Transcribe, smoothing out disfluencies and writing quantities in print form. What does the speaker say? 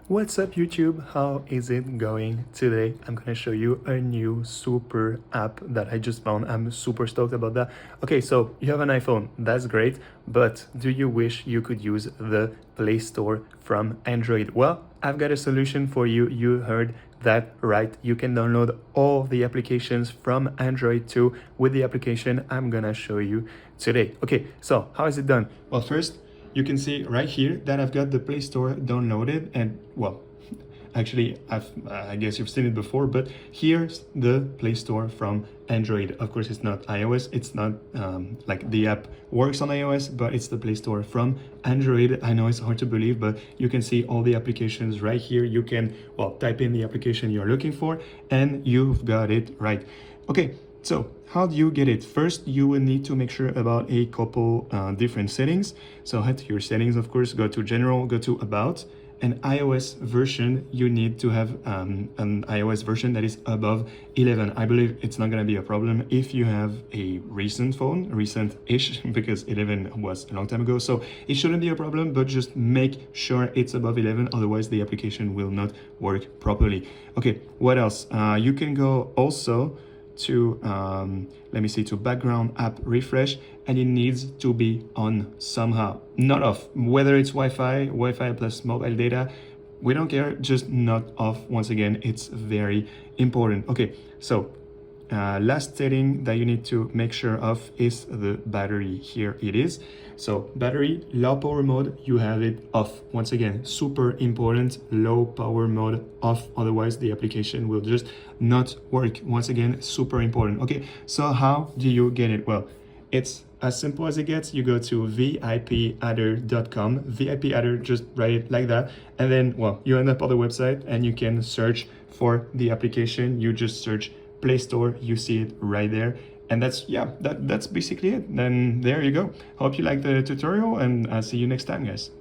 What's up YouTube? How is it going? Today I'm gonna show you a new super app that I just found. I'm super stoked about that. Okay, so you have an iPhone, that's great, but do you wish you could use the Play Store from Android? Well, I've got a solution for you. You heard that right. You can download all the applications from Android too with the application I'm gonna show you today. Okay, so how is it done? Well, first you can see right here that I've got the Play Store downloaded, and well, actually I guess you've seen it before, but here's the Play Store from Android. Of course, it's not iOS, it's not like the app works on iOS, but it's the Play Store from Android. I know it's hard to believe, but you can see all the applications right here. You can, well, type in the application you're looking for and you've got it right. Okay, so how do you get it? First, you will need to make sure about a couple different settings. So head to your settings, of course, go to General, go to About, and iOS version, you need to have an iOS version that is above 11. I believe it's not gonna be a problem if you have a recent phone, recent-ish, because 11 was a long time ago. So it shouldn't be a problem, but just make sure it's above 11, otherwise the application will not work properly. Okay, what else? You can go also to let me see, to background app refresh, and it needs to be on somehow, not off. Whether it's Wi-Fi plus mobile data, we don't care, just not off. Once again, it's very important. Okay, so last setting that you need to make sure of is the battery. Here it is. So battery, low power mode, you have it off. Once again, super important, low power mode off, otherwise the application will just not work. Once again, super important. Okay, so how do you get it? Well, it's as simple as it gets. You go to VIPadder.com, VIPadder, just write it like that, and then, well, you end up on the website and you can search for the application. You just search Play Store, you see it right there, and that's, yeah, that's basically it. Then there you go. Hope you like the tutorial, and I'll see you next time, guys.